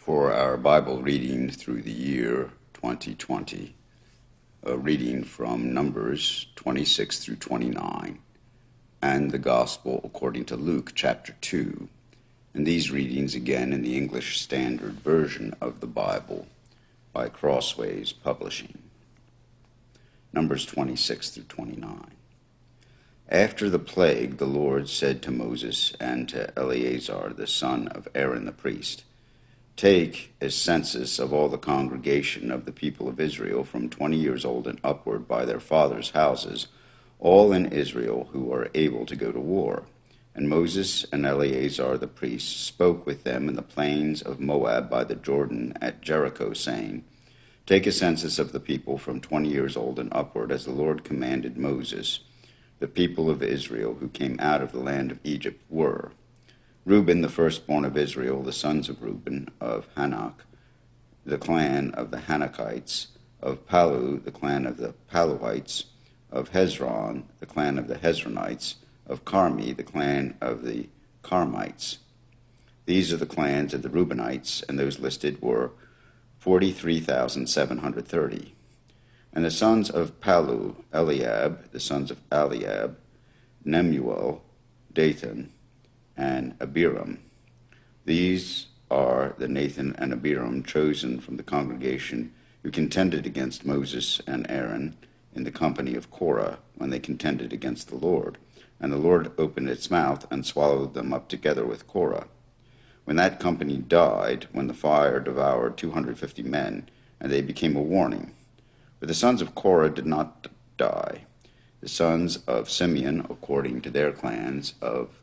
For our Bible reading through the year 2020, a reading from Numbers 26 through 29, and the Gospel according to Luke chapter 2, and these readings again in the English Standard Version of the Bible by Crossways Publishing. Numbers 26 through 29. After the plague, the Lord said to Moses and to Eleazar, the son of Aaron the priest, "Take a census of all the congregation of the people of Israel from 20 years old and upward by their fathers' houses, all in Israel who are able to go to war." And Moses and Eleazar the priest spoke with them in the plains of Moab by the Jordan at Jericho, saying, "Take a census of the people from 20 years old and upward, as the Lord commanded Moses." The people of Israel who came out of the land of Egypt were Reuben, the firstborn of Israel, the sons of Reuben, of Hanok, the clan of the Hanokites, of Palu, the clan of the Paluites, of Hezron, the clan of the Hezronites, of Carmi, the clan of the Carmites. These are the clans of the Reubenites, and those listed were 43,730. And the sons of Palu, Eliab, the sons of Eliab, Nemuel, Dathan, and Abiram. These are the Nathan and Abiram chosen from the congregation who contended against Moses and Aaron in the company of Korah when they contended against the Lord. And the Lord opened its mouth and swallowed them up together with Korah. When that company died, when the fire devoured 250 men, and they became a warning. But the sons of Korah did not die. The sons of Simeon, according to their clans, of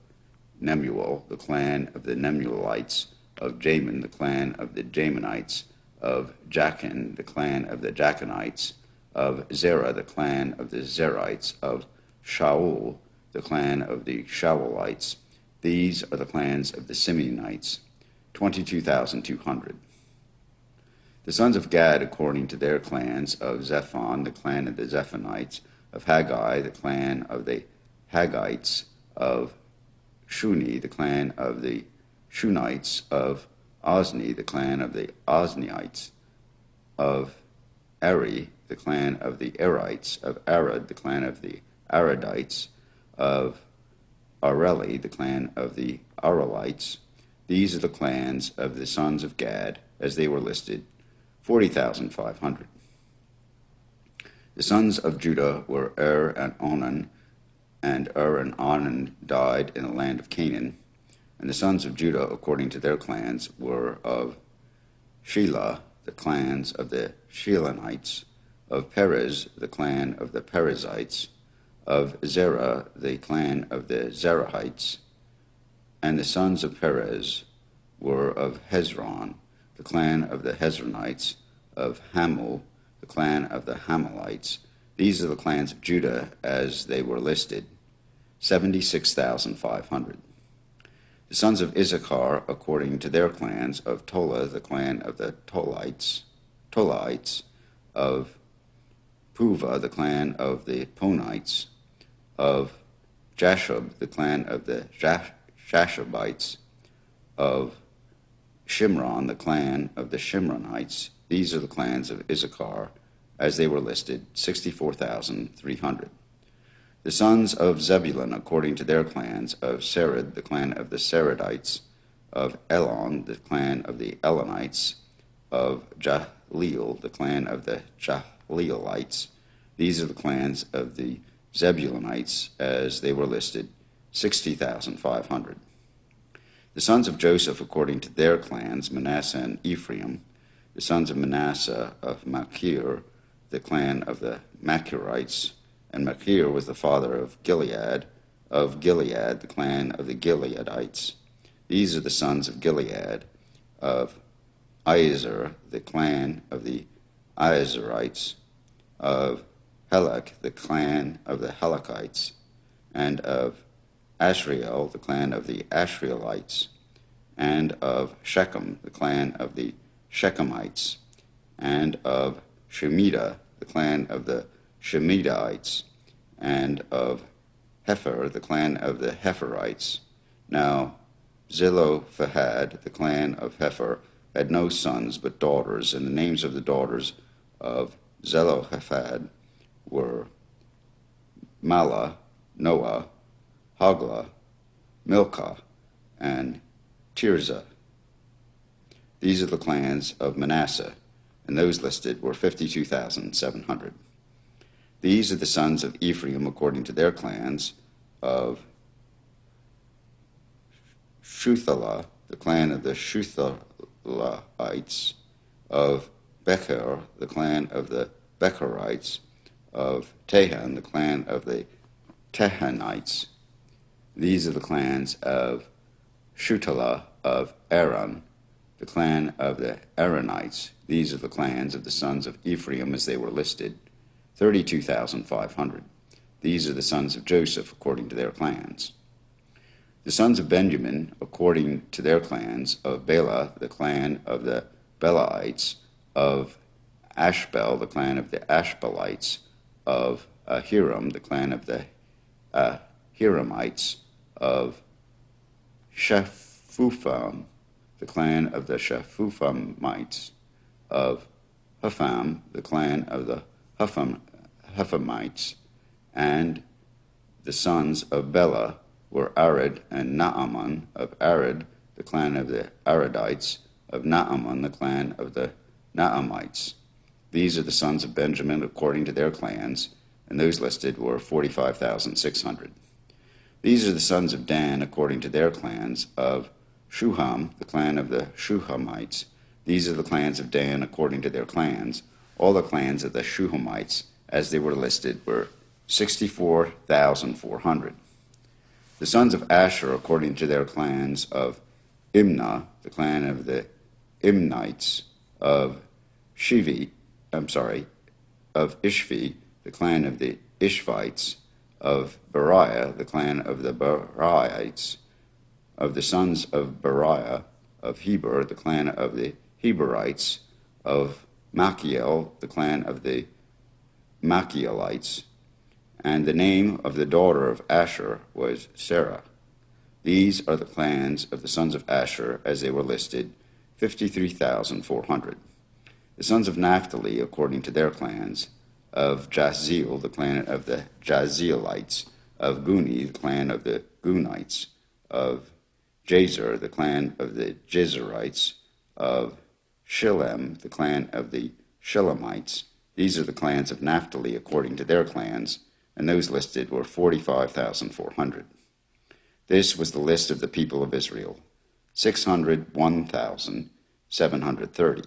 Nemuel, the clan of the Nemuelites, of Jamin, the clan of the Jaminites, of Jachin, the clan of the Jachinites, of Zerah, the clan of the Zerites, of Shaul, the clan of the Shaulites. These are the clans of the Simeonites, 22,200. The sons of Gad, according to their clans, of Zephon, the clan of the Zephonites, of Haggai, the clan of the Haggites, of Shuni, the clan of the Shunites, of Ozni, the clan of the Ozniites, of Eri, the clan of the Erites, of Arad, the clan of the Aradites, of Areli, the clan of the Arelites. These are the clans of the sons of Gad, as they were listed, 40,500. The sons of Judah were and Onan, and and Onan died in the land of Canaan. And the sons of Judah, according to their clans, were of Shelah, the clans of the Shelonites, of Perez, the clan of the Perizzites, of Zerah, the clan of the Zerahites. And the sons of Perez were of Hezron, the clan of the Hezronites, of Hamul, the clan of the Hamalites. These are the clans of Judah as they were listed, 76,500. The sons of Issachar, according to their clans, of Tola, the clan of the Tolaites, of Puvah, the clan of the Ponites, of Jashub, the clan of the Jashubites, of Shimron, the clan of the Shimronites. These are the clans of Issachar, as they were listed, 64,300. The sons of Zebulun, according to their clans, of Sered, the clan of the Seredites, of Elon, the clan of the Elonites, of Jahleel, the clan of the Jahleelites. These are the clans of the Zebulunites, as they were listed, 60,500. The sons of Joseph, according to their clans, Manasseh and Ephraim. The sons of Manasseh, of Machir, the clan of the Machirites, and Machir was the father of Gilead, the clan of the Gileadites. These are the sons of Gilead, of Iezer, the clan of the Iezerites, of Helek, the clan of the Helekites, and of Ashriel, the clan of the Ashrielites, and of Shechem, the clan of the Shechemites, and of Shemida, the clan of the Shemidaites, and of Hepher, the clan of the Hepherites. Now Zelophehad, the clan of Hepher, had no sons but daughters, and the names of the daughters of Zelophehad were Mahlah, Noah, Hoglah, Milcah, and Tirzah. These are the clans of Manasseh, and those listed were 52,700. These are the sons of Ephraim according to their clans: of Shuthelah, the clan of the Shuthelahites; of Becher, the clan of the Becherites; of Tehan, the clan of the Tehanites. These are the clans of Shutelah of Aaron, the clan of the Aaronites. These are the clans of the sons of Ephraim as they were listed, 32,500. These are the sons of Joseph according to their clans. The sons of Benjamin according to their clans: of Bela, the clan of the Belaites; of Ashbel, the clan of the Ashbelites; of Ahiram, the clan of the Ahiramites; of Shephupham, the clan of the Shephuphamites; of Hupham, the clan of the Huphamites. And the sons of Bela were Arad and Naaman; of Arad, the clan of the Aradites; of Naaman, the clan of the Naamites. These are the sons of Benjamin according to their clans, and those listed were 45,600. These are the sons of Dan according to their clans: of Shuham, the clan of the Shuhamites. These are the clans of Dan according to their clans. All the clans of the Shuhamites, as they were listed, were 64,400. The sons of Asher according to their clans: of Imnah, the clan of the Imnites; of Ishvi, the clan of the Ishvites; of Beriah, the clan of the Beriites; of the sons of Beriah; of Heber, the clan of the Heberites; of Machiel, the clan of the Machielites. And the name of the daughter of Asher was Sarah. These are the clans of the sons of Asher as they were listed, 53,400. The sons of Naphtali according to their clans: of Jahzeel, the clan of the Jahzeelites; of Guni, the clan of the Gunites; of Jazer, the clan of the Jezerites; of Shillem, the clan of the Shillemites. These are the clans of Naphtali according to their clans, and those listed were 45,400. This was the list of the people of Israel, 601,730.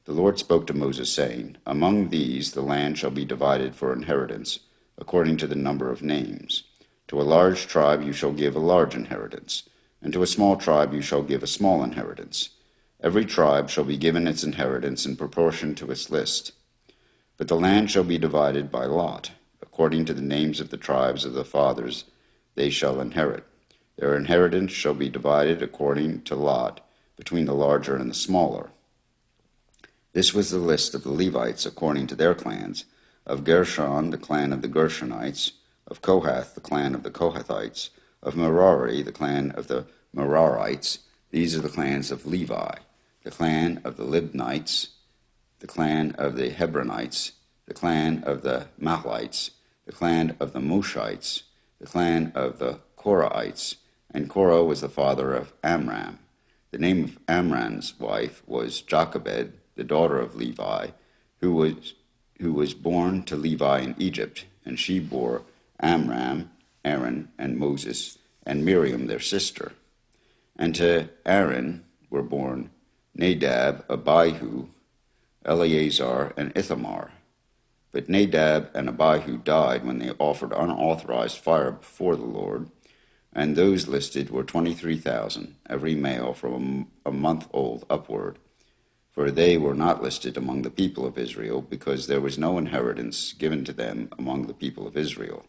The Lord spoke to Moses, saying, "Among these the land shall be divided for inheritance, according to the number of names. To a large tribe you shall give a large inheritance, and to a small tribe you shall give a small inheritance. Every tribe shall be given its inheritance in proportion to its list. But the land shall be divided by lot, according to the names of the tribes of the fathers they shall inherit. Their inheritance shall be divided according to lot between the larger and the smaller." This was the list of the Levites according to their clans: of Gershon, the clan of the Gershonites; of Kohath, the clan of the Kohathites; of Merari, the clan of the Merarites. These are the clans of Levi: the clan of the Libnites; the clan of the Hebronites; the clan of the Mahlites; the clan of the Mushites; the clan of the Korahites. And Korah was the father of Amram. The name of Amram's wife was Jochebed, the daughter of Levi, who was born to Levi in Egypt, and she bore Amram, Aaron, and Moses, and Miriam their sister. And to Aaron were born Nadab, Abihu, Eleazar, and Ithamar. But Nadab and Abihu died when they offered unauthorized fire before the Lord, and those listed were 23,000, every male from a month old upward. For they were not listed among the people of Israel, because there was no inheritance given to them among the people of Israel.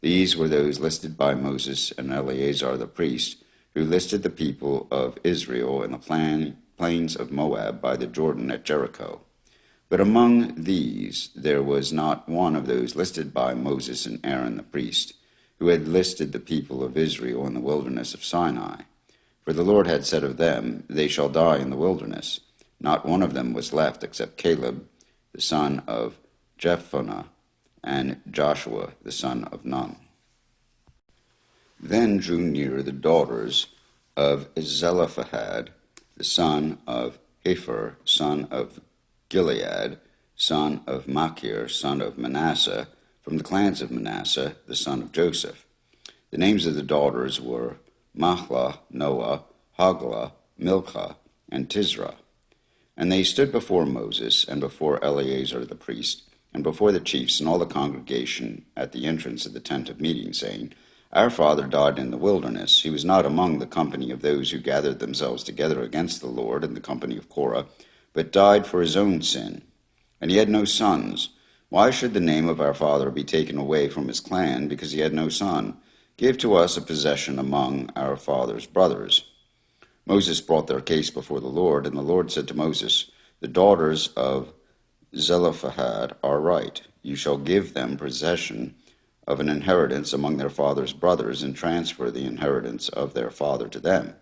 These were those listed by Moses and Eleazar the priest, who listed the people of Israel in the plains of Moab by the Jordan at Jericho. But among these there was not one of those listed by Moses and Aaron the priest, who had listed the people of Israel in the wilderness of Sinai. For the Lord had said of them, They shall die in the wilderness. Not one of them was left except Caleb, the son of Jephunneh, and Joshua, the son of Nun. Then drew near the daughters of Zelophehad, the son of Hepher, son of Gilead, son of Machir, son of Manasseh, from the clans of Manasseh, the son of Joseph. The names of the daughters were Mahlah, Noah, Hoglah, Milcah, and Tisra. And they stood before Moses, and before Eleazar the priest, and before the chiefs and all the congregation at the entrance of the tent of meeting, saying, Our father died in the wilderness. He was not among the company of those who gathered themselves together against the Lord in the company of Korah, but died for his own sin. And he had no sons. Why should the name of our father be taken away from his clan, because he had no son? Give to us a possession among our father's brothers. Moses brought their case before the Lord, and the Lord said to Moses, The daughters of Zelophehad are right. You shall give them possession of an inheritance among their father's brothers, and transfer the inheritance of their father to them.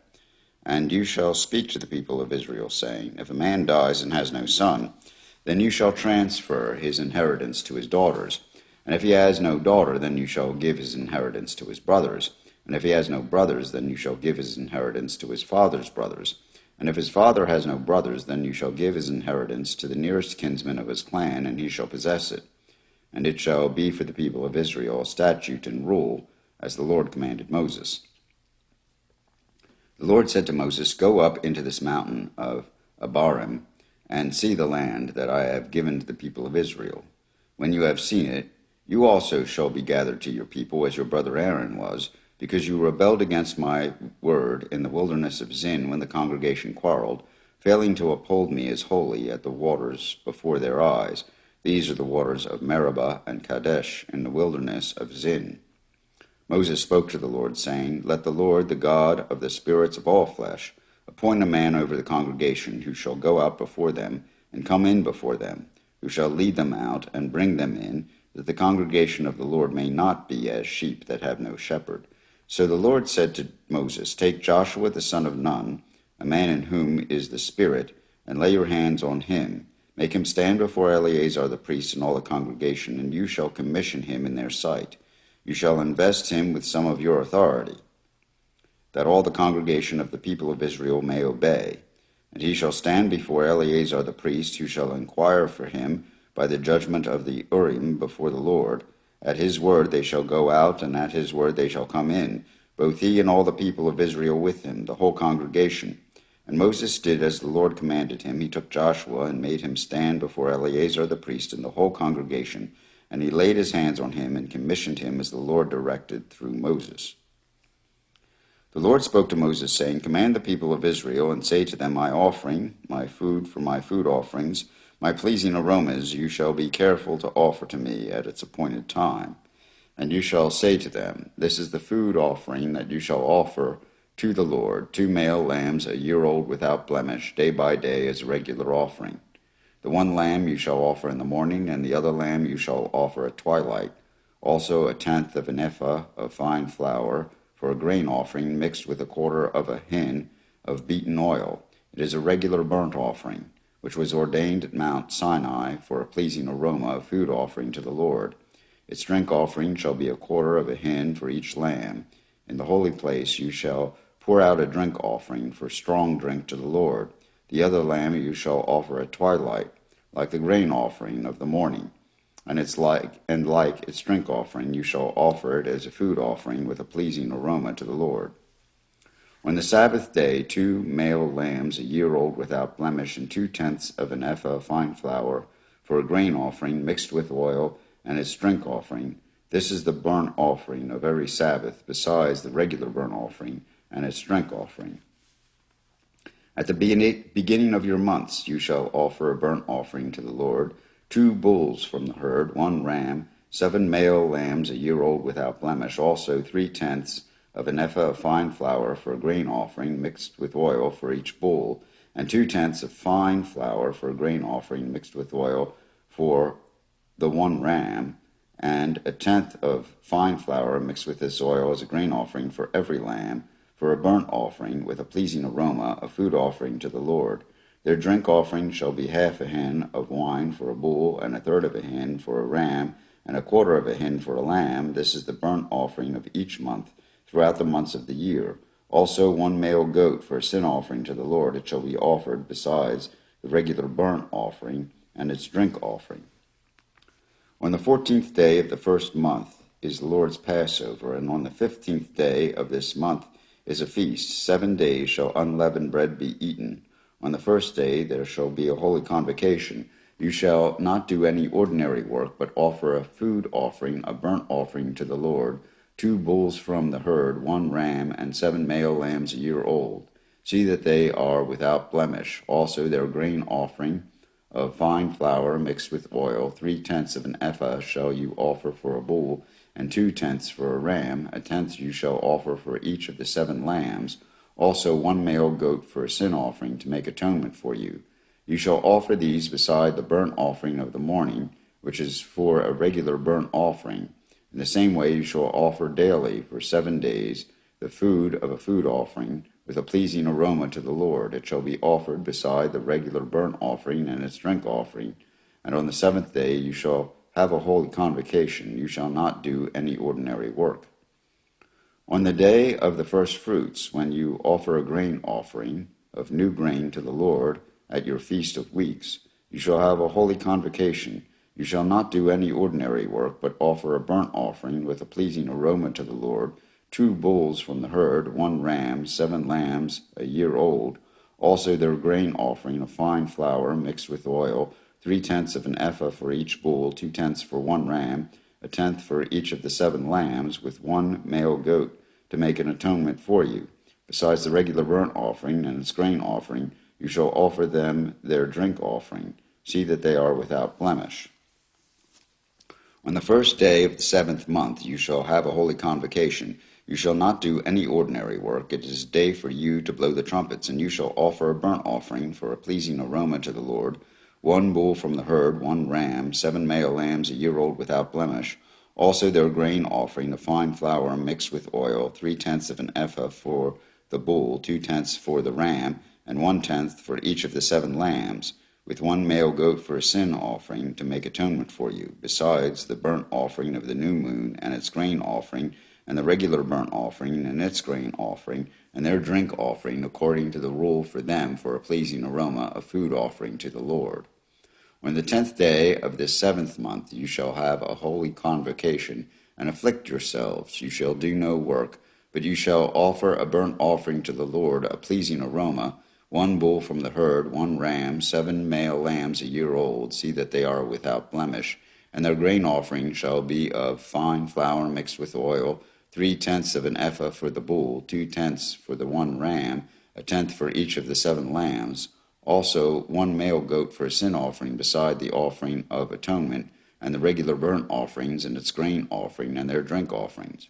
And you shall speak to the people of Israel, saying, If a man dies and has no son, then you shall transfer his inheritance to his daughters. And if he has no daughter, then you shall give his inheritance to his brothers. And if he has no brothers, then you shall give his inheritance to his father's brothers. And if his father has no brothers, then you shall give his inheritance to the nearest kinsman of his clan, and he shall possess it. And it shall be for the people of Israel a statute and rule, as the Lord commanded Moses. The Lord said to Moses, Go up into this mountain of Abarim, and see the land that I have given to the people of Israel. When you have seen it, you also shall be gathered to your people, as your brother Aaron was, because you rebelled against my word in the wilderness of Zin when the congregation quarreled, failing to uphold me as holy at the waters before their eyes. These are the waters of Meribah and Kadesh in the wilderness of Zin. Moses spoke to the Lord, saying, Let the Lord, the God of the spirits of all flesh, appoint a man over the congregation, who shall go out before them and come in before them, who shall lead them out and bring them in, that the congregation of the Lord may not be as sheep that have no shepherd. So the Lord said to Moses, Take Joshua the son of Nun, a man in whom is the Spirit, and lay your hands on him. Make him stand before Eleazar the priest and all the congregation, and you shall commission him in their sight. You shall invest him with some of your authority, that all the congregation of the people of Israel may obey. And he shall stand before Eleazar the priest, who shall inquire for him by the judgment of the Urim before the Lord. At his word they shall go out, and at his word they shall come in, both he and all the people of Israel with him, the whole congregation. And Moses did as the Lord commanded him. He took Joshua and made him stand before Eleazar the priest and the whole congregation, and he laid his hands on him and commissioned him as the Lord directed through Moses. The Lord spoke to Moses, saying, Command the people of Israel, and say to them, My offering, my food for my food offerings, my pleasing aromas, you shall be careful to offer to me at its appointed time. And you shall say to them, This is the food offering that you shall offer to the Lord, 2 male lambs, a year old without blemish, day by day as a regular offering. The one lamb you shall offer in the morning, and the other lamb you shall offer at twilight. Also 1/10 of an ephah of fine flour for a grain offering, mixed with 1/4 of a hin of beaten oil. It is a regular burnt offering, which was ordained at Mount Sinai for a pleasing aroma, a food offering to the Lord. Its drink offering shall be 1/4 of a hin for each lamb. In the holy place you shall pour out a drink offering for strong drink to the Lord. The other lamb you shall offer at twilight, like the grain offering of the morning. And like its drink offering, you shall offer it as a food offering with a pleasing aroma to the Lord. On the Sabbath day, 2 male lambs, a year old without blemish, and 2/10 of an ephah of fine flour for a grain offering mixed with oil, and its drink offering. This is the burnt offering of every Sabbath, besides the regular burnt offering and its drink offering. At the beginning of your months you shall offer a burnt offering to the Lord, 2 bulls from the herd, 1 ram, 7 male lambs, a year old without blemish, also 3/10 of an ephah of fine flour for a grain offering mixed with oil for each bull, and 2/10 of fine flour for a grain offering mixed with oil for the 1 ram, and 1/10 of fine flour mixed with this oil as a grain offering for every lamb, for for a burnt offering with a pleasing aroma, a food offering to the Lord. Their drink offering shall be half a hin of wine for a bull, and a third of a hin for a ram, and a quarter of a hin for a lamb. This is the burnt offering of each month throughout the months of the year. Also 1 male goat for a sin offering to the Lord. It shall be offered besides the regular burnt offering and its drink offering. On the 14th day of the first month is the Lord's Passover, and on the 15th day of this month is a feast. 7 days shall unleavened bread be eaten. On the first day there shall be a holy convocation. You shall not do any ordinary work, but offer a food offering, a burnt offering to the Lord, 2 bulls from the herd, 1 ram, and 7 male lambs a year old. See that they are without blemish. Also their grain offering of fine flour mixed with oil, 3/10 of an ephah shall you offer for a bull, and 2/10 for a ram. 1/10 you shall offer for each of the 7 lambs. Also 1 male goat for a sin offering to make atonement for you. You shall offer these beside the burnt offering of the morning, which is for a regular burnt offering. In the same way you shall offer daily for 7 days the food of a food offering with a pleasing aroma to the Lord. It shall be offered beside the regular burnt offering and its drink offering. And on the 7th day you shall have a holy convocation. You shall not do any ordinary work. On the day of the first fruits, when you offer a grain offering of new grain to the Lord at your feast of weeks, you shall have a holy convocation. You shall not do any ordinary work, but offer a burnt offering with a pleasing aroma to the Lord, 2 bulls from the herd, 1 ram, 7 lambs a year old. Also their grain offering of fine flour mixed with oil, 3/10 of an ephah for each bull, 2/10 for 1 ram, 1/10 for each of the 7 lambs, with 1 male goat to make an atonement for you. Besides the regular burnt offering and its grain offering, you shall offer them their drink offering. See that they are without blemish. On the first day of the 7th month you shall have a holy convocation. You shall not do any ordinary work. It is a day for you to blow the trumpets, and you shall offer a burnt offering for a pleasing aroma to the Lord, 1 bull from the herd, 1 ram, 7 male lambs a year old without blemish. Also their grain offering of fine flour mixed with oil, 3/10 of an ephah for the bull, 2/10 for the ram, and 1/10 for each of the 7 lambs, with 1 male goat for a sin offering to make atonement for you, besides the burnt offering of the new moon and its grain offering, and the regular burnt offering and its grain offering, and their drink offering, according to the rule for them for a pleasing aroma, a food offering to the Lord. On the 10th day of this 7th month you shall have a holy convocation, and afflict yourselves. You shall do no work, but you shall offer a burnt offering to the Lord, a pleasing aroma, 1 bull from the herd, 1 ram, 7 male lambs a year old. See that they are without blemish. And their grain offering shall be of fine flour mixed with oil, 3/10 of an ephah for the bull, 2/10 for the 1 ram, 1/10 for each of the 7 lambs. Also 1 male goat for a sin offering beside the offering of atonement, and the regular burnt offerings and its grain offering and their drink offerings.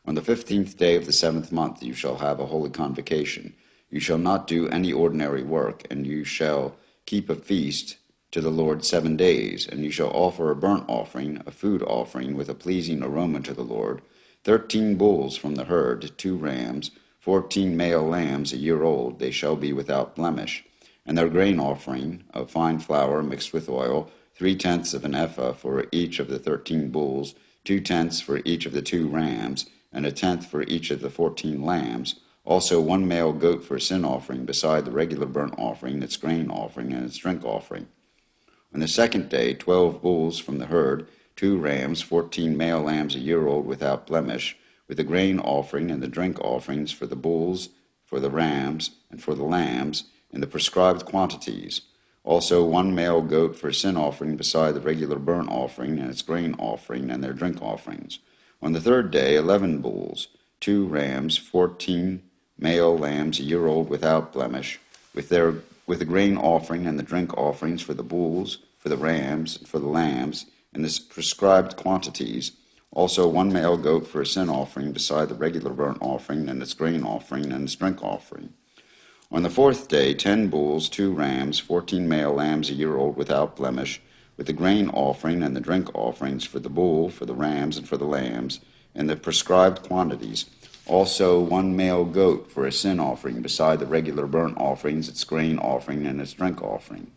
On the 15th day of the 7th month you shall have a holy convocation. You shall not do any ordinary work, and you shall keep a feast to the Lord 7 days, and you shall offer a burnt offering, a food offering with a pleasing aroma to the Lord, 13 bulls from the herd, 2 rams, 14 male lambs a year old. They shall be without blemish. And their grain offering of fine flour mixed with oil, 3/10 of an ephah for each of the 13 bulls, 2/10 for each of the 2 rams, and 1/10 for each of the 14 lambs. Also 1 male goat for a sin offering beside the regular burnt offering, its grain offering, and its drink offering. On the 2nd day 12 bulls from the herd, 2 rams, 14 male lambs a year old without blemish, with the grain offering and the drink offerings for the bulls, for the rams, and for the lambs, in the prescribed quantities. Also 1 male goat for a sin offering beside the regular burnt offering and its grain offering and their drink offerings. On the 3rd day 11 bulls, 2 rams, 14 male lambs a year old without blemish, with the grain offering and the drink offerings for the bulls, for the rams, and for the lambs, in the prescribed quantities. Also 1 male goat for a sin offering beside the regular burnt offering and its grain offering and its drink offering. On the 4th day 10 bulls, 2 rams, 14 male lambs a year old without blemish, with the grain offering and the drink offerings for the bull, for the rams, and for the lambs, in the prescribed quantities. Also 1 male goat for a sin offering, beside the regular burnt offerings, its grain offering, and its drink offering.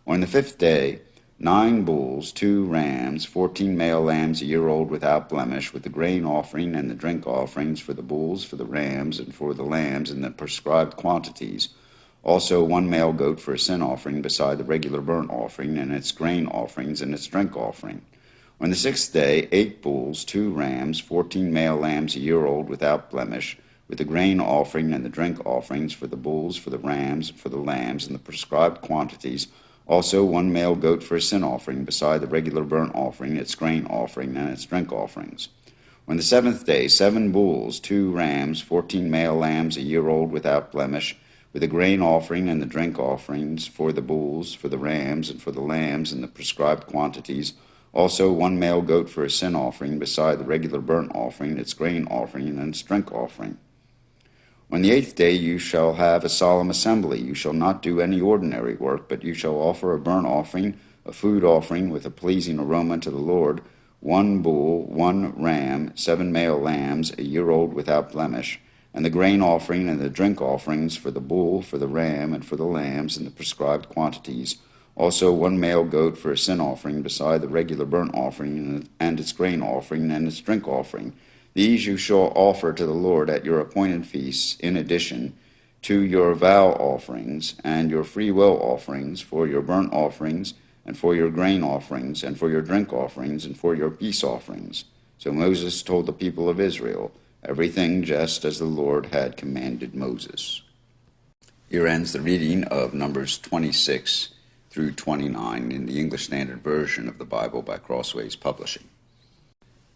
On the 5th day, 9 bulls, 2 rams, 14 male lambs a year old without blemish, with the grain offering and the drink offerings for the bulls, for the rams, and for the lambs in the prescribed quantities. Also 1 male goat for a sin offering, beside the regular burnt offering, and its grain offerings and its drink offering. On the 6th day, 8 bulls, 2 rams, 14 male lambs a year old without blemish, with the grain offering and the drink offerings for the bulls, for the rams, and for the lambs in the prescribed quantities. Also 1 male goat for a sin offering, beside the regular burnt offering, its grain offering, and its drink offerings. On the 7th day, 7 bulls, 2 rams, 14 male lambs a year old without blemish, with the grain offering and the drink offerings for the bulls, for the rams, and for the lambs in the prescribed quantities. Also 1 male goat for a sin offering, beside the regular burnt offering, its grain offering, and its drink offering. On the 8th day you shall have a solemn assembly. You shall not do any ordinary work, but you shall offer a burnt offering, a food offering with a pleasing aroma to the Lord, 1 bull, 1 ram, 7 male lambs, a year old without blemish, and the grain offering and the drink offerings for the bull, for the ram, and for the lambs in the prescribed quantities. Also 1 male goat for a sin offering, beside the regular burnt offering and its grain offering and its drink offering. These you shall offer to the Lord at your appointed feasts, in addition to your vow offerings and your freewill offerings, for your burnt offerings, and for your grain offerings, and for your drink offerings, and for your peace offerings. So Moses told the people of Israel everything just as the Lord had commanded Moses. Here ends the reading of Numbers 26 through 29 in the English Standard Version of the Bible by Crossways Publishing.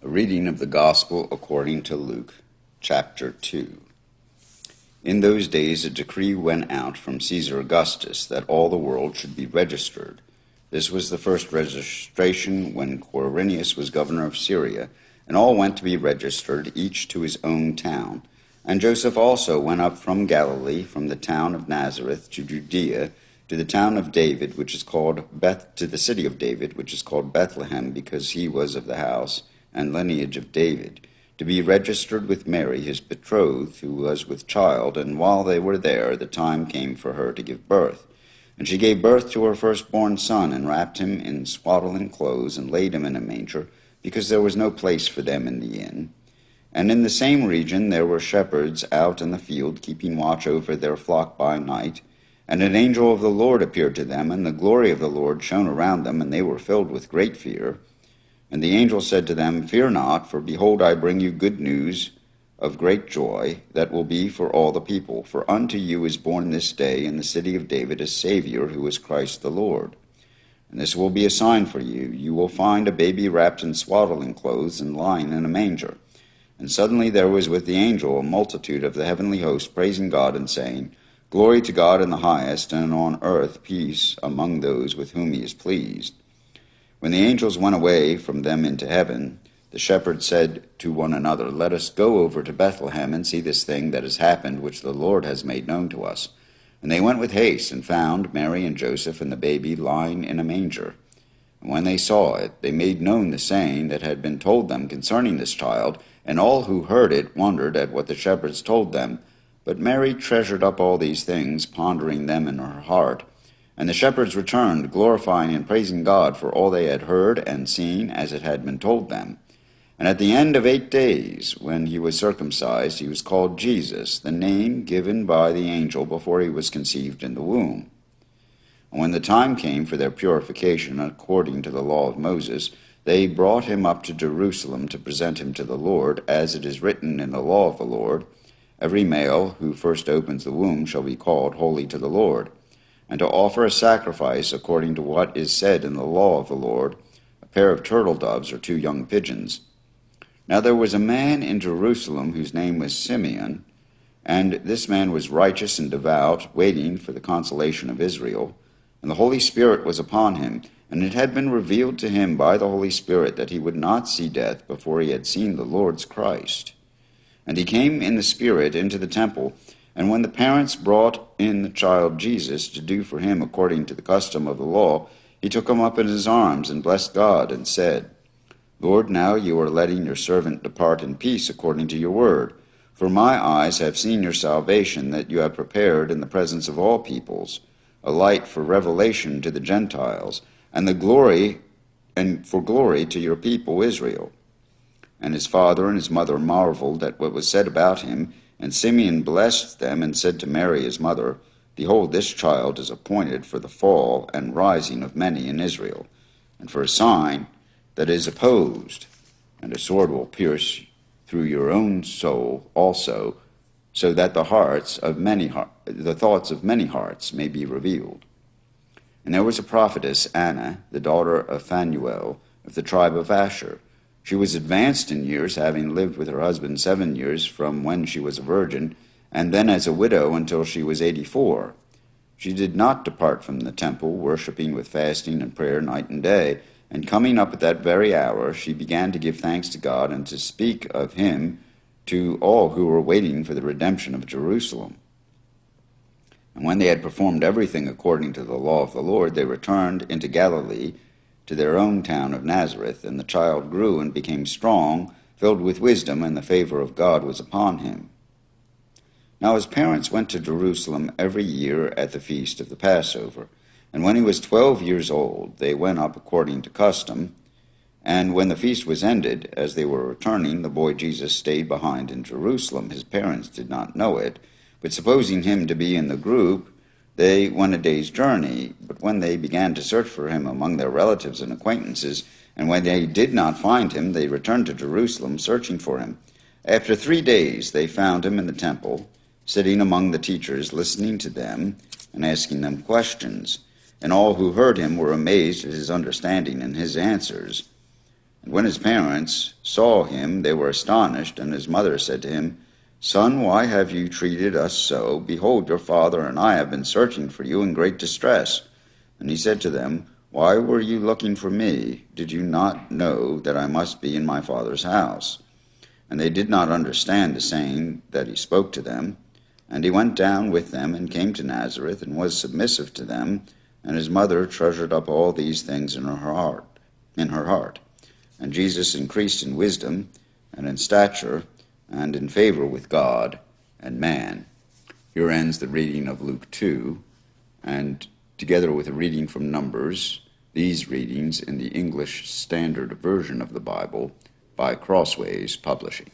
A reading of the Gospel according to Luke, chapter 2. In those days a decree went out from Caesar Augustus that all the world should be registered. This was the first registration when Quirinius was governor of Syria, and all went to be registered, each to his own town. And Joseph also went up from Galilee, from the town of Nazareth to Judea, to the town of David, which is called to the city of David, which is called Bethlehem, because he was of the house and lineage of David, to be registered with Mary, his betrothed, who was with child. And while they were there, the time came for her to give birth. And she gave birth to her firstborn son, and wrapped him in swaddling clothes, and laid him in a manger, because there was no place for them in the inn. And in the same region there were shepherds out in the field, keeping watch over their flock by night. And an angel of the Lord appeared to them, and the glory of the Lord shone around them, and they were filled with great fear. And the angel said to them, Fear not, for behold, I bring you good news of great joy, that will be for all the people. For unto you is born this day in the city of David a Savior, who is Christ the Lord. And this will be a sign for you. You will find a baby wrapped in swaddling clothes and lying in a manger. And suddenly there was with the angel a multitude of the heavenly host, praising God and saying, Glory to God in the highest, and on earth peace among those with whom he is pleased. When the angels went away from them into heaven, the shepherds said to one another, Let us go over to Bethlehem and see this thing that has happened, which the Lord has made known to us. And they went with haste, and found Mary and Joseph and the baby lying in a manger. And when they saw it, they made known the saying that had been told them concerning this child, and all who heard it wondered at what the shepherds told them. But Mary treasured up all these things, pondering them in her heart. And the shepherds returned, glorifying and praising God for all they had heard and seen, as it had been told them. And at the end of 8 days, when he was circumcised, he was called Jesus, the name given by the angel before he was conceived in the womb. And when the time came for their purification, according to the law of Moses, they brought him up to Jerusalem to present him to the Lord, as it is written in the law of the Lord, Every male who first opens the womb shall be called holy to the Lord, and to offer a sacrifice according to what is said in the law of the Lord, a pair of turtle doves or 2 young pigeons. Now there was a man in Jerusalem whose name was Simeon, and this man was righteous and devout, waiting for the consolation of Israel. And the Holy Spirit was upon him, and it had been revealed to him by the Holy Spirit that he would not see death before he had seen the Lord's Christ. And he came in the Spirit into the temple, and when the parents brought in the child Jesus to do for him according to the custom of the law, he took him up in his arms and blessed God and said, Lord, now you are letting your servant depart in peace according to your word. For my eyes have seen your salvation, that you have prepared in the presence of all peoples a light for revelation to the Gentiles, and for glory to your people Israel. And his father and his mother marveled at what was said about him, and Simeon blessed them and said to Mary his mother, Behold, this child is appointed for the fall and rising of many in Israel, and for a sign that is opposed, and a sword will pierce through your own soul also, so that the thoughts of many hearts may be revealed. And there was a prophetess, Anna, the daughter of Phanuel, of the tribe of Asher. She was advanced in years, having lived with her husband 7 years from when she was a virgin, and then as a widow until she was 84. She did not depart from the temple, worshiping with fasting and prayer night and day. And coming up at that very hour, she began to give thanks to God and to speak of him to all who were waiting for the redemption of Jerusalem. And when they had performed everything according to the law of the Lord, they returned into Galilee to their own town of Nazareth. And the child grew and became strong, filled with wisdom, and the favor of God was upon him. Now his parents went to Jerusalem every year at the feast of the Passover. And when he was 12 years old, they went up according to custom. And when the feast was ended, as they were returning, the boy Jesus stayed behind in Jerusalem. His parents did not know it, but supposing him to be in the group, they went a day's journey. But when they began to search for him among their relatives and acquaintances, and when they did not find him, they returned to Jerusalem, searching for him. After 3 days they found him in the temple, sitting among the teachers, listening to them and asking them questions. And all who heard him were amazed at his understanding and his answers. And when his parents saw him, they were astonished, and his mother said to him, Son, why have you treated us so? Behold, your father and I have been searching for you in great distress. And he said to them, Why were you looking for me? Did you not know that I must be in my father's house? And they did not understand the saying that he spoke to them. And he went down with them and came to Nazareth and was submissive to them. And his mother treasured up all these things in her heart. And Jesus increased in wisdom and in stature and in favor with God and man. Here ends the reading of Luke 2, and together with a reading from Numbers, these readings in the English Standard Version of the Bible by Crossways Publishing.